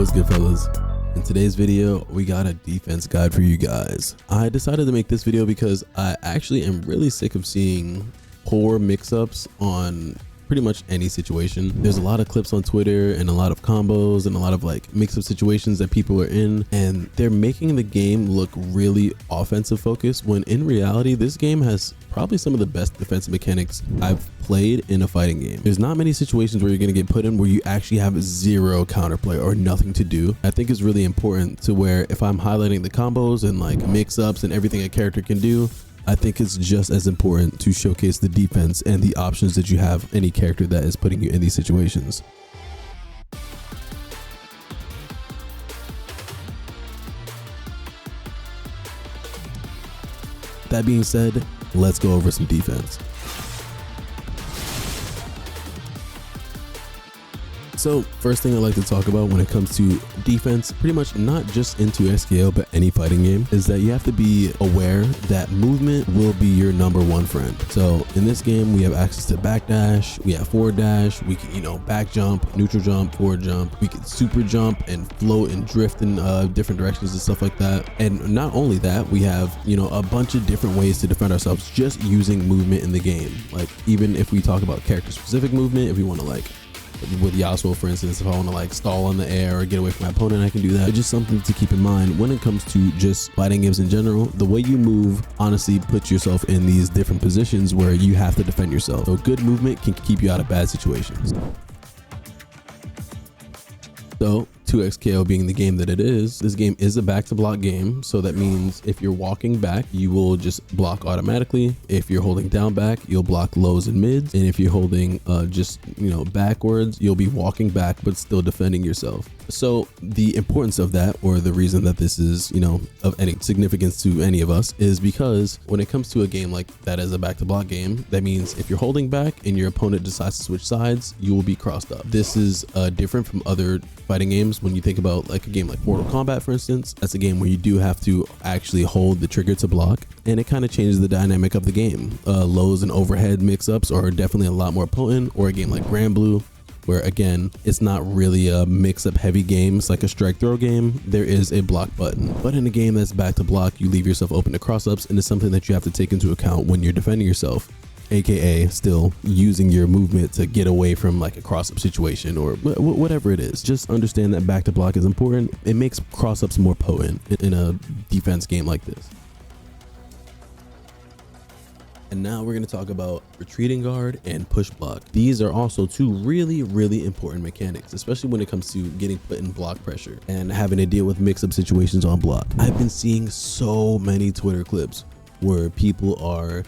What's good, fellas? In today's video, we got a defense guide for you guys. I decided to make this video because I actually am really sick of seeing poor mix-ups on pretty much any situation. There's a lot of clips on Twitter and a lot of combos and a lot of like mix-up situations that people are in, and they're making the game look really offensive focused, when in reality this game has probably some of the best defensive mechanics I've played in a fighting game. There's not many situations where you're going to get put in where you actually have zero counterplay or nothing to do. I think it's really important to where if I'm highlighting the combos and like mix-ups and everything a character can do, I think it's just as important to showcase the defense and the options that you have any character that is putting you in these situations. That being said, let's go over some defense. So first thing I like to talk about when it comes to defense, pretty much not just into SKO but any fighting game, is that you have to be aware that movement will be your #1 friend. So in this game we have access to backdash, we have forward dash, we can back jump, neutral jump, forward jump, we can super jump and float and drift in different directions and stuff like that. And not only that, we have a bunch of different ways to defend ourselves just using movement in the game. Like even if we talk about character specific movement, if we want to with Yasuo, for instance, if I want to stall on the air or get away from my opponent, I can do that. It's just something to keep in mind when it comes to just fighting games in general. The way you move honestly puts yourself in these different positions where you have to defend yourself. So good movement can keep you out of bad situations. So 2xKO being the game that it is, this game is a back to block game. So that means if you're walking back, you will just block automatically. If you're holding down back, you'll block lows and mids. And if you're holding backwards, you'll be walking back but still defending yourself. So the importance of that, or the reason that this is of any significance to any of us, is because when it comes to a game like that as a back to block game, that means if you're holding back and your opponent decides to switch sides, you will be crossed up. This is different from other fighting games. When you think about like a game like Mortal Kombat, for instance, that's a game where you do have to actually hold the trigger to block, and it kind of changes the dynamic of the game. Lows and overhead mix-ups are definitely a lot more potent. Or a game like Grand Blue, where again it's not really a mix-up heavy game, it's like a strike throw game. There is a block button, but in a game that's back to block, you leave yourself open to cross-ups, and it's something that you have to take into account when you're defending yourself, aka still using your movement to get away from like a cross-up situation or whatever it is. Just understand that back to block is important. It makes cross-ups more potent in a defense game like this. And now we're going to talk about retreating guard and push block. These are also two really important mechanics, especially when it comes to getting put in block pressure and having to deal with mix-up situations on block. I've been seeing so many Twitter clips where people are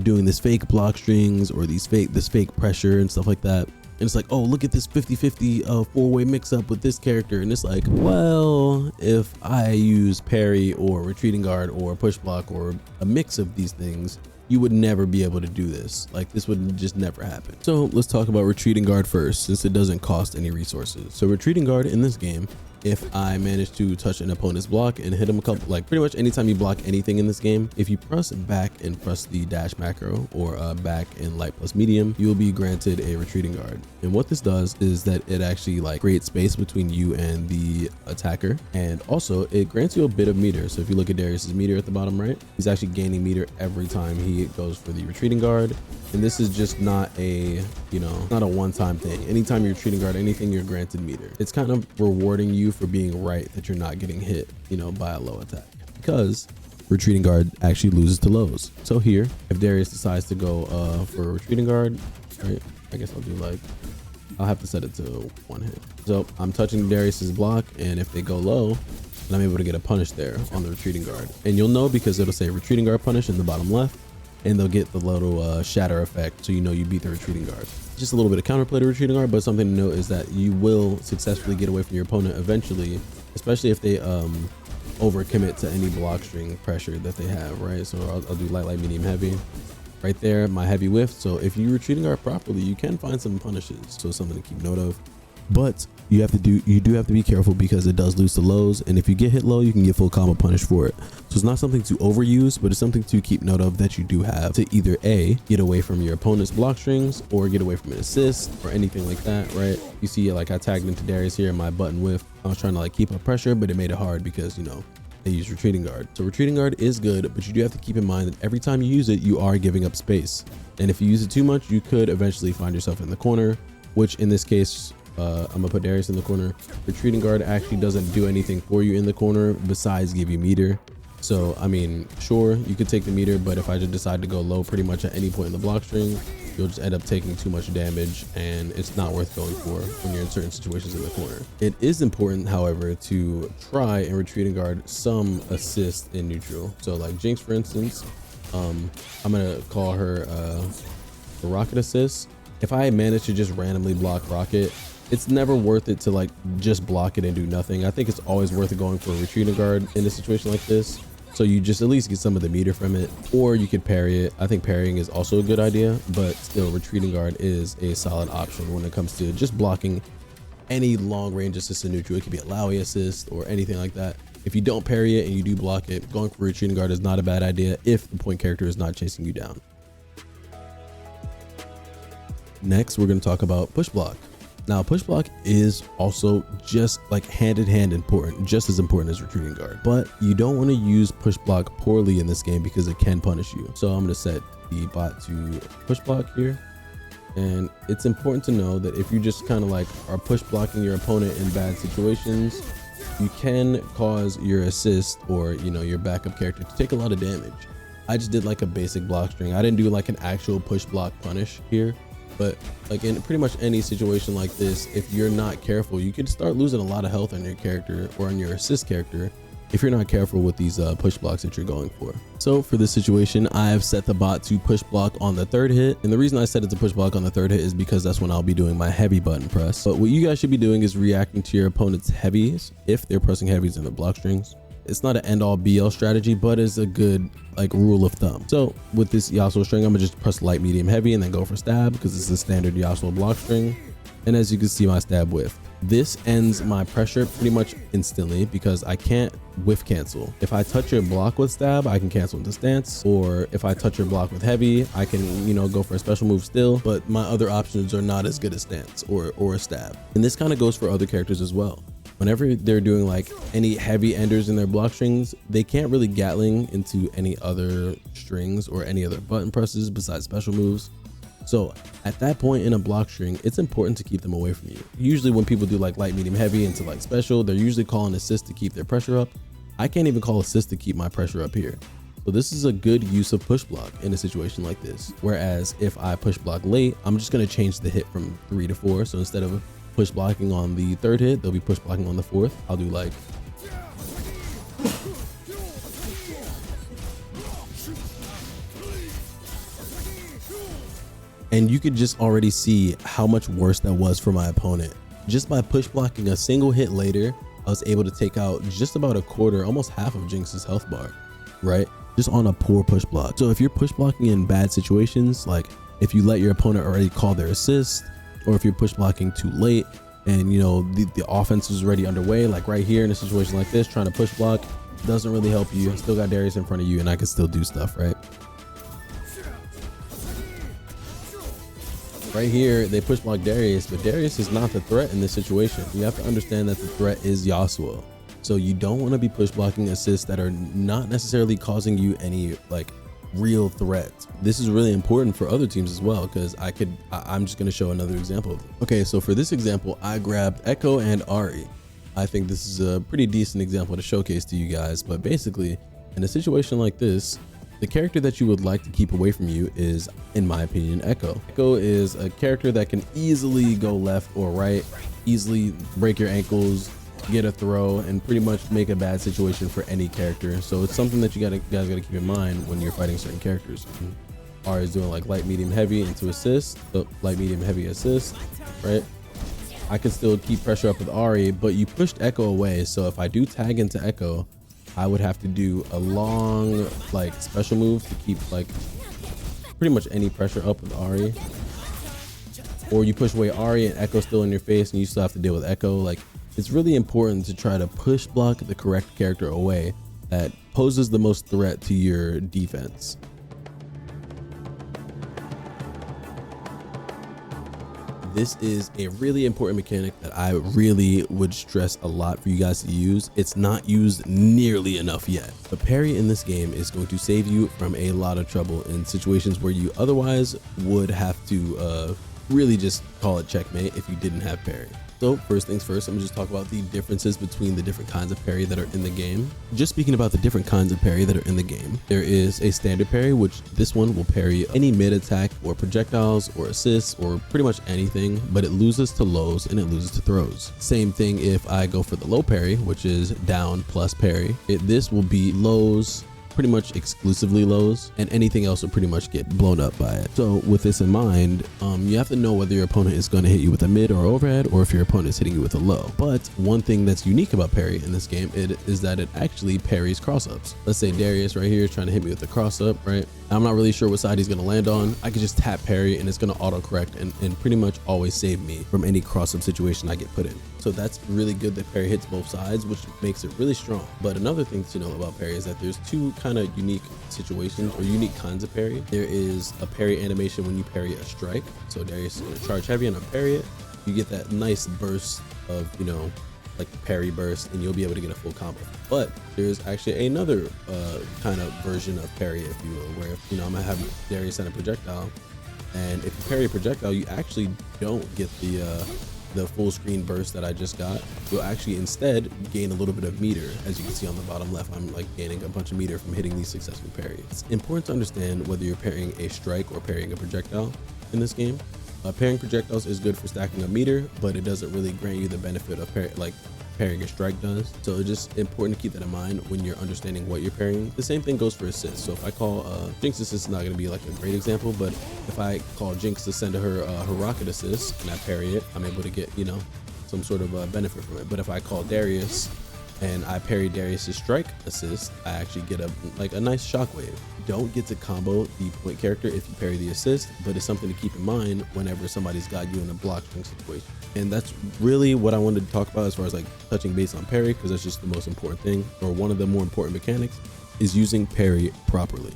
doing this fake block strings or this fake pressure and stuff like that. And it's like, oh, look at this 50-50 four-way mix-up with this character. And it's like, well, if I use parry or retreating guard or push block or a mix of these things, you would never be able to do this. Like, this would just never happen. So let's talk about retreating guard first, since it doesn't cost any resources. So retreating guard in this game, if I manage to touch an opponent's block and hit him a couple, like pretty much anytime you block anything in this game, if you press back and press the dash macro or back and light plus medium, you will be granted a retreating guard. And what this does is that it actually creates space between you and the attacker, and also it grants you a bit of meter. So if you look at Darius's meter at the bottom right, he's actually gaining meter every time he goes for the retreating guard. And this is just not a not a one-time thing. Anytime you're retreating guard anything, you're granted meter. It's kind of rewarding you for being right that you're not getting hit by a low attack, because retreating guard actually loses to lows. So here, if Darius decides to go for retreating guard, right, I guess I'll have to set it to one hit. So I'm touching Darius's block, and if they go low, then I'm able to get a punish there on the retreating guard. And you'll know because it'll say retreating guard punish in the bottom left, and they'll get the little shatter effect, so you beat the retreating guard. Just a little bit of counterplay to retreating guard, but something to note is that you will successfully get away from your opponent eventually, especially if they overcommit to any block string pressure that they have, right? So I'll do light, medium, heavy. Right there, my heavy whiff. So if you retreating guard properly, you can find some punishes. So something to keep note of. but you do have to be careful because it does lose to lows, and if you get hit low, you can get full combo punish for it. So it's not something to overuse, but it's something to keep note of that you do have to either A, get away from your opponent's block strings, or get away from an assist or anything like that, right? You see, like I tagged into Darius here and my button whiff. I was trying to like keep up pressure, but it made it hard because, you know, they use retreating guard. So retreating guard is good, but you do have to keep in mind that every time you use it, you are giving up space. And if you use it too much, you could eventually find yourself in the corner, which in this case, I'm gonna put Darius in the corner. Retreating guard actually doesn't do anything for you in the corner besides give you meter. So, I mean, sure, you could take the meter, but if I just decide to go low pretty much at any point in the block string, you'll just end up taking too much damage, and it's not worth going for when you're in certain situations in the corner. It is important, however, to try and retreating guard some assist in neutral. So like Jinx, for instance, I'm gonna call her the rocket assist. If I manage to just randomly block rocket, it's never worth it to like just block it and do nothing. I think it's always worth it going for a retreating guard in a situation like this, so you just at least get some of the meter from it, or you could parry it. I think parrying is also a good idea, but still retreating guard is a solid option when it comes to just blocking any long range assist in neutral. It could be a Lowy assist or anything like that. If you don't parry it and you do block it, going for retreating guard is not a bad idea if the point character is not chasing you down. Next, we're going to talk about push block. Now, push block is also just like hand in hand important, just as important as retreating guard, but you don't want to use push block poorly in this game because it can punish you. So I'm going to set the bot to push block here. And it's important to know that if you just kind of like are push blocking your opponent in bad situations, you can cause your assist or, you know, your backup character to take a lot of damage. I just did like a basic block string. I didn't do like an actual push block punish here. But like in pretty much any situation like this, if you're not careful, you could start losing a lot of health on your character or on your assist character if you're not careful with these push blocks that you're going for. So for this situation, I have set the bot to push block on the third hit. And the reason I set it to push block on the third hit is because that's when I'll be doing my heavy button press. But what you guys should be doing is reacting to your opponent's heavies if they're pressing heavies in the block strings. It's not an end all be all strategy, but it's a good like rule of thumb. So with this Yasuo string, I'm gonna just press light, medium, heavy, and then go for stab because it's a standard Yasuo block string. And as you can see, my stab whiff. This ends my pressure pretty much instantly because I can't whiff cancel. If I touch your block with stab, I can cancel into stance, or if I touch your block with heavy, I can, you know, go for a special move still, but my other options are not as good as stance or a stab. And this kind of goes for other characters as well. Whenever they're doing like any heavy enders in their block strings, they can't really Gatling into any other strings or any other button presses besides special moves. So at that point in a block string, it's important to keep them away from you. Usually when people do like light, medium, heavy into like special, they're usually calling assist to keep their pressure up. I can't even call assist to keep my pressure up here. So this is a good use of push block in a situation like this. Whereas if I push block late, I'm just going to change the hit from 3 to 4. So instead of push blocking on the third hit, they'll be push blocking on the fourth. I'll do like and you could just already see how much worse that was for my opponent. Just by push blocking a single hit later, I was able to take out just about a quarter, almost half of Jinx's health bar, right? Just on a poor push block. So if you're push blocking in bad situations, like if you let your opponent already call their assist, or if you're push blocking too late and you know the offense is already underway, like right here in a situation like this, trying to push block doesn't really help you. I still got Darius in front of you and I can still do stuff, right? Right here, they push block Darius, but Darius is not the threat in this situation. You have to understand that the threat is Yasuo. So you don't want to be push blocking assists that are not necessarily causing you any like real threat. This is really important for other teams as well, because I'm just going to show another example. Okay, so for this example, I grabbed Echo and Ahri. I think this is a pretty decent example to showcase to you guys, but basically in a situation like this, the character that you would like to keep away from you is, in my opinion, Echo. Echo is a character that can easily go left or right, easily break your ankles, get a throw, and pretty much make a bad situation for any character. So it's something that you guys gotta keep in mind when you're fighting certain characters. Ahri is doing like light, medium, heavy into assist, light, medium, heavy assist, right? I can still keep pressure up with Ahri, but you pushed Echo away. So if I do tag into Echo, I would have to do a long like special move to keep like pretty much any pressure up with Ahri. or you push away Ari and Echo's still in your face and you still have to deal with Echo. Like, it's really important to try to push block the correct character away that poses the most threat to your defense. This is a really important mechanic that I really would stress a lot for you guys to use. It's not used nearly enough yet. But parry in this game is going to save you from a lot of trouble in situations where you otherwise would have to really just call it checkmate if you didn't have parry. So first things first, I'm gonna just talk about the differences between the different kinds of parry that are in the game. Just speaking about the different kinds of parry that are in the game, there is a standard parry, which this one will parry any mid attack or projectiles or assists or pretty much anything, but it loses to lows and it loses to throws. Same thing if I go for the low parry, which is down plus parry. This will be lows, pretty much exclusively lows, and anything else will pretty much get blown up by it. So with this in mind, you have to know whether your opponent is going to hit you with a mid or overhead, or if your opponent is hitting you with a low. But one thing that's unique about parry in this game is that it actually parries cross-ups. Let's say Darius right here is trying to hit me with a cross-up, right? I'm not really sure what side he's going to land on. I could just tap parry and it's going to auto-correct and pretty much always save me from any cross-up situation I get put in. So that's really good that parry hits both sides, which makes it really strong. But another thing to know about parry is that there's two kind of unique situations or unique kinds of parry. There is a parry animation when you parry a strike. So Darius is going to charge heavy and I'll parry it. You get that nice burst of, you know, like the parry burst, and you'll be able to get a full combo. But there's actually another kind of version of parry, if you will, where, you know, I'm gonna have Darius send a projectile, and if you parry a projectile, you actually don't get the full screen burst that I just got. You'll actually instead gain a little bit of meter. As you can see on the bottom left, I'm like gaining a bunch of meter from hitting these successful parries. It's important to understand whether you're parrying a strike or parrying a projectile in this game. Parrying projectiles is good for stacking up meter, but it doesn't really grant you the benefit of parrying a strike does. So it's just important to keep that in mind when you're understanding what you're parrying. The same thing goes for assists. So if I call Jinx assist is not going to be like a great example, but if I call Jinx to send her rocket assist and I parry it, I'm able to get, you know, some sort of benefit from it. But if I call Darius and I parry Darius's strike assist, I actually get a nice shockwave. Don't get to combo the point character if you parry the assist, but it's something to keep in mind whenever somebody's got you in a block string situation. And that's really what I wanted to talk about as far as like touching base on parry, because that's just the most important thing, or one of the more important mechanics, is using parry properly.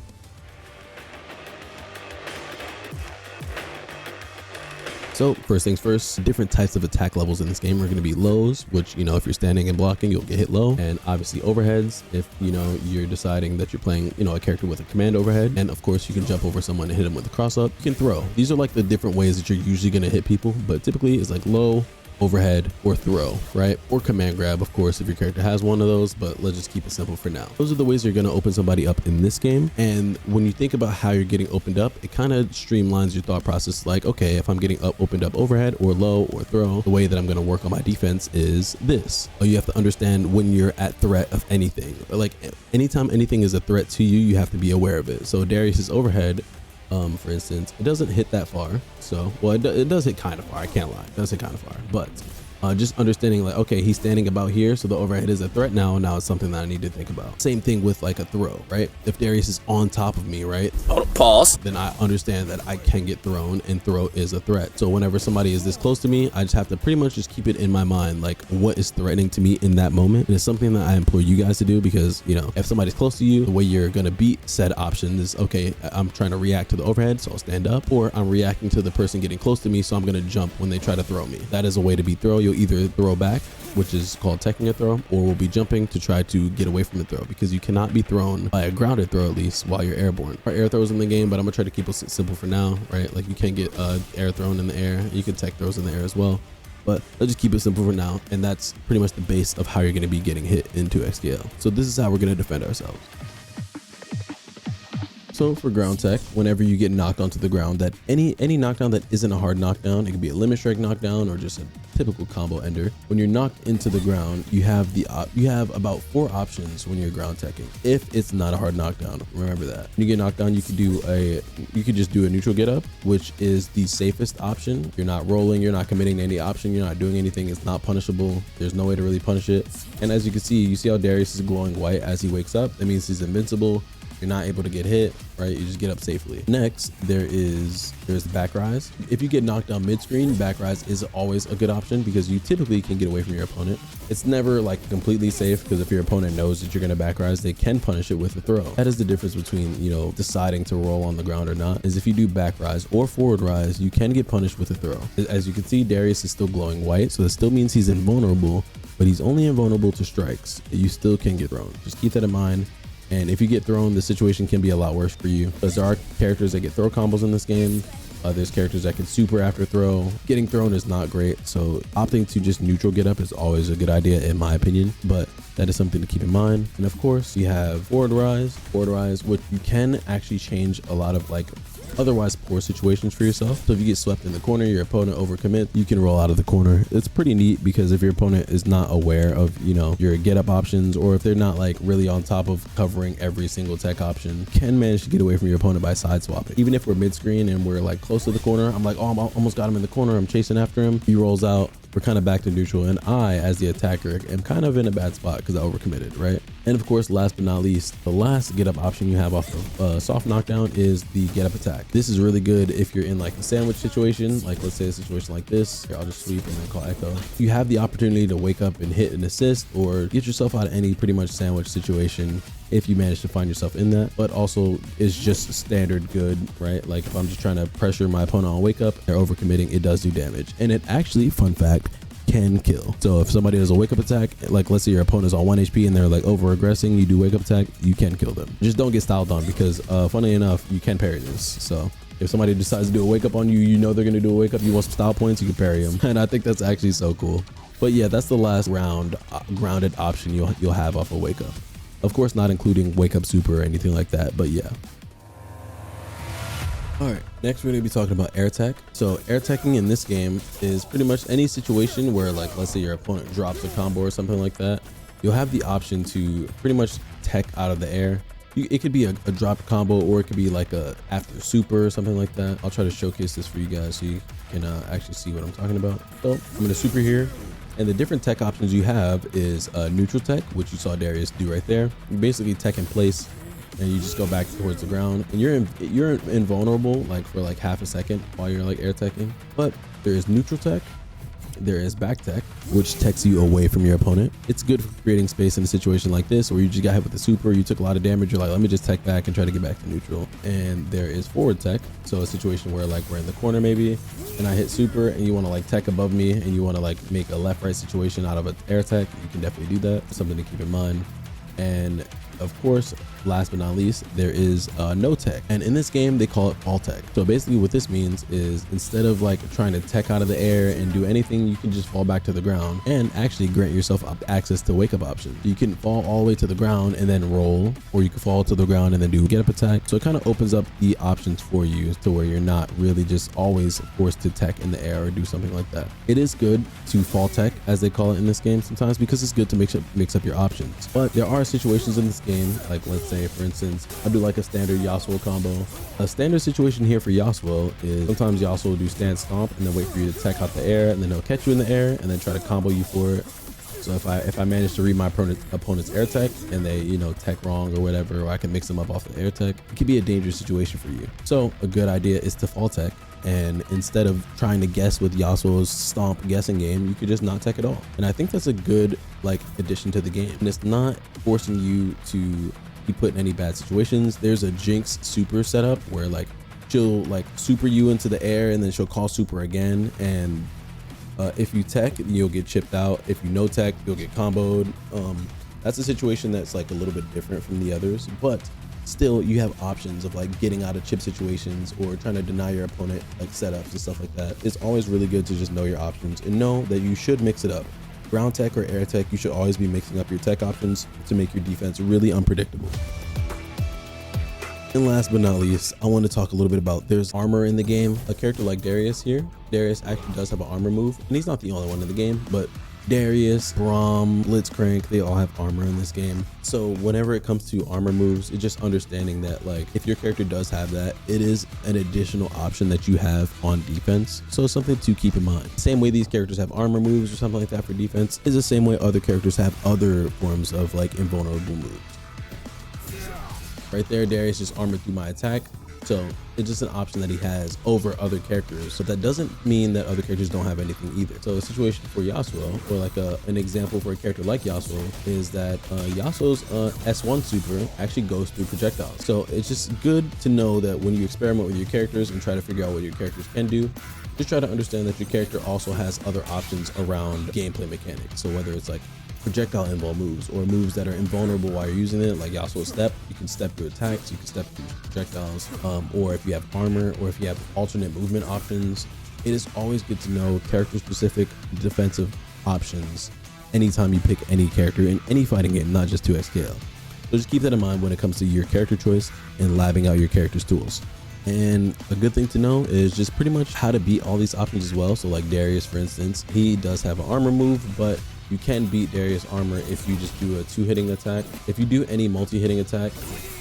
So first things first, different types of attack levels in this game are going to be lows, which, you know, if you're standing and blocking, you'll get hit low. And obviously overheads, if, you know, you're deciding that you're playing, you know, a character with a command overhead. And of course you can jump over someone and hit them with a cross up. You can throw. These are like the different ways that you're usually going to hit people, but typically it's like low, overhead, or throw, right? Or command grab, of course, if your character has one of those, but let's just keep it simple for now. Those are the ways you're going to open somebody up in this game. And when you think about how you're getting opened up, it kind of streamlines your thought process. Like, okay, if I'm getting opened up overhead or low or throw, the way that I'm going to work on my defense is this. You have to understand when you're at threat of anything. Like anytime anything is a threat to you, you have to be aware of it. So Darius's overhead, for instance, it doesn't hit that far. So, well, it does hit kind of far. I can't lie. It does hit kind of far. But just understanding like, okay, he's standing about here, so the overhead is a threat now. Now it's something that I need to think about. Same thing with like a throw, right? If Darius is on top of me, right? Pause. Then I understand that I can get thrown, and throw is a threat. So whenever somebody is this close to me, I just have to pretty much just keep it in my mind, like what is threatening to me in that moment. And it's something that I implore you guys to do, because, you know, if somebody's close to you, the way you're gonna beat said option is, okay, I'm trying to react to the overhead, so I'll stand up, or I'm reacting to the person getting close to me, so I'm gonna jump when they try to throw me. That is a way to beat throw. You'll either throw back, which is called teching a throw, or we'll be jumping to try to get away from the throw, because you cannot be thrown by a grounded throw, at least while you're airborne. There are air throws in the game, but I'm gonna try to keep it simple for now, right? Like you can't get air thrown in the air. You can tech throws in the air as well, but let's just keep it simple for now. And that's pretty much the base of how you're gonna be getting hit into XDL. So this is how we're gonna defend ourselves. So for ground tech, whenever you get knocked onto the ground, that any knockdown that isn't a hard knockdown, it could be a limit strike knockdown or just a typical combo ender. When you're knocked into the ground, you have about 4 options when you're ground teching. If it's not a hard knockdown, remember that. When you get knocked down, you could just do a neutral get up, which is the safest option. You're not rolling, you're not committing to any option, you're not doing anything. It's not punishable. There's no way to really punish it. And as you can see how Darius is glowing white as he wakes up. That means he's invincible. You're not able to get hit, right? You just get up safely. Next, there's the back rise. If you get knocked down mid-screen, back rise is always a good option because you typically can get away from your opponent. It's never like completely safe because if your opponent knows that you're going to back rise, they can punish it with a throw. That is the difference between, you know, deciding to roll on the ground or not, is if you do back rise or forward rise, you can get punished with a throw. As you can see, Darius is still glowing white, so that still means he's invulnerable, but he's only invulnerable to strikes. You still can get thrown. Just keep that in mind. And if you get thrown, the situation can be a lot worse for you because there are characters that get throw combos in this game. There's characters that can super after throw. Getting thrown is not great, so opting to just neutral get up is always a good idea in my opinion, but that is something to keep in mind. And of course, you have forward rise, which you can actually change a lot of like otherwise poor situations for yourself. So if you get swept in the corner, your opponent overcommit, you can roll out of the corner. It's pretty neat because if your opponent is not aware of, you know, your get up options, or if they're not like really on top of covering every single tech option, you can manage to get away from your opponent by side swapping. Even if we're mid screen and we're like close to the corner, I'm like, oh, I almost got him in the corner, I'm chasing after him, he rolls out, we're kind of back to neutral, and I, as the attacker, am kind of in a bad spot because I overcommitted, right? And of course, last but not least, the last get up option you have off of soft knockdown is the get up attack. This is really good if you're in like a sandwich situation, like let's say a situation like this. Here, I'll just sweep and then call echo. You have the opportunity to wake up and hit an assist or get yourself out of any pretty much sandwich situation if you manage to find yourself in that, but also is just standard good, right? Like if I'm just trying to pressure my opponent on wake up, they're overcommitting, it does do damage. And it actually, fun fact, can kill. So if somebody does a wake up attack, like let's say your opponent is on 1 HP and they're like over aggressing, you do wake up attack, you can kill them. Just don't get styled on because funny enough, you can parry this. So if somebody decides to do a wake up on you, you know they're going to do a wake up, you want some style points, you can parry them. And I think that's actually so cool. But yeah, that's the last round grounded option you'll have off a wake up. Of course, not including wake up super or anything like that, but yeah. All right, next we're gonna be talking about air tech. So air teching in this game is pretty much any situation where, like, let's say your opponent drops a combo or something like that, you'll have the option to pretty much tech out of the air. It could be a dropped combo, or it could be like a after super or something like that. I'll try to showcase this for you guys so you can actually see what I'm talking about. So I'm gonna super here. And the different tech options you have is neutral tech, which you saw Darius do right there. You basically tech in place and you just go back towards the ground, and you're invulnerable like for like half a second while you're like air teching. But there is neutral tech, there is back tech, which techs you away from your opponent. It's good for creating space in a situation like this where you just got hit with the super, you took a lot of damage, you're like, let me just tech back and try to get back to neutral. And there is forward tech, so a situation where like we're in the corner maybe and I hit super and you want to like tech above me and you want to like make a left right situation out of an air tech, you can definitely do that. Something to keep in mind. And of course, last but not least, there is no tech, and in this game they call it fall tech. So basically what this means is instead of like trying to tech out of the air and do anything, you can just fall back to the ground and actually grant yourself access to wake up options. You can fall all the way to the ground and then roll, or you can fall to the ground and then do get up attack. So it kind of opens up the options for you to where you're not really just always forced to tech in the air or do something like that. It is good to fall tech, as they call it in this game sometimes, because it's good to mix up your options. But there are situations in this game, like let's say for instance I do like a standard Yasuo combo. A standard situation here for Yasuo is sometimes Yasuo will do stand stomp and then wait for you to tech out the air, and then he'll catch you in the air and then try to combo you for it. So if I manage to read my opponent's air tech and they, you know, tech wrong or whatever, or I can mix them up off the air tech, it could be a dangerous situation for you. So a good idea is to fall tech, and instead of trying to guess with Yasuo's stomp guessing game, you could just not tech at all. And I think that's a good like addition to the game, and it's not forcing you to be put in any bad situations. There's a Jinx super setup where like she'll like super you into the air and then she'll call super again, and if you tech, you'll get chipped out. If you no tech, you'll get comboed. That's a situation that's like a little bit different from the others, but still you have options of like getting out of chip situations or trying to deny your opponent like setups and stuff like that. It's always really good to just know your options and know that you should mix it up. Ground tech or air tech, you should always be mixing up your tech options to make your defense really unpredictable. And last but not least, I want to talk a little bit about there's armor in the game. A character like Darius here, Darius actually does have an armor move, and he's not the only one in the game, but Darius, Braum, Blitzcrank, they all have armor in this game. So whenever it comes to armor moves, it's just understanding that like if your character does have that, it is an additional option that you have on defense. So it's something to keep in mind. Same way these characters have armor moves or something like that for defense is the same way other characters have other forms of like invulnerable moves. Right there, Darius just armored through my attack. So it's just an option that he has over other characters. So that doesn't mean that other characters don't have anything either. So a situation for Yasuo, or like an example for a character like Yasuo, is that Yasuo's S1 super actually goes through projectiles. So it's just good to know that when you experiment with your characters and try to figure out what your characters can do, just try to understand that your character also has other options around gameplay mechanics. So whether it's like projectile invul moves or moves that are invulnerable while you're using it, like Yasuo step, you can step through attacks, you can step through projectiles, or if you have armor, or if you have alternate movement options. It is always good to know character specific defensive options anytime you pick any character in any fighting game, not just 2x scale. So just keep that in mind when it comes to your character choice and labbing out your character's tools. And a good thing to know is just pretty much how to beat all these options as well. So like Darius, for instance, he does have an armor move, but you can beat Darius armor if you just do a 2-hitting attack. If you do any multi-hitting attack,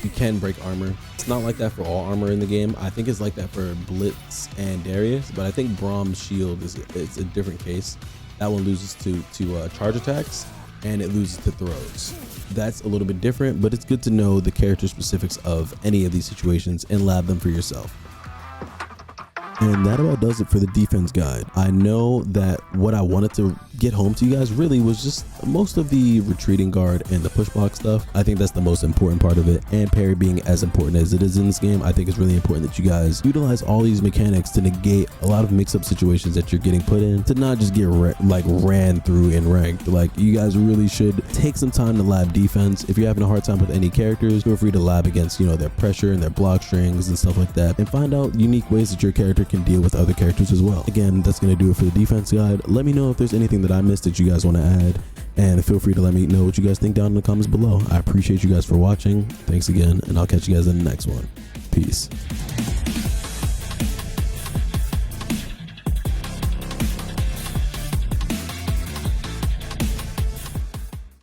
you can break armor. It's not like that for all armor in the game. I think it's like that for Blitz and Darius, but I think Braum's shield it's a different case. That one loses to charge attacks, and it loses to throws. That's a little bit different, but it's good to know the character specifics of any of these situations and lab them for yourself. And that about does it for the defense guide. I know that what I wanted to get home to you guys really was just most of the retreating guard and the push block stuff. I think that's the most important part of it, and parry being as important as it is in this game. I think it's really important that you guys utilize all these mechanics to negate a lot of mix-up situations that you're getting put in, to not just get ran through in ranked. Like, you guys really should take some time to lab defense. If you're having a hard time with any characters, feel free to lab against, their pressure and their block strings and stuff like that, and find out unique ways that your character can deal with other characters as well. Again, that's going to do it for the defense guide. Let me know if there's anything that I missed that you guys want to add, and feel free to let me know what you guys think down in the comments below. I appreciate you guys for watching. Thanks again, and I'll catch you guys in the next one. Peace.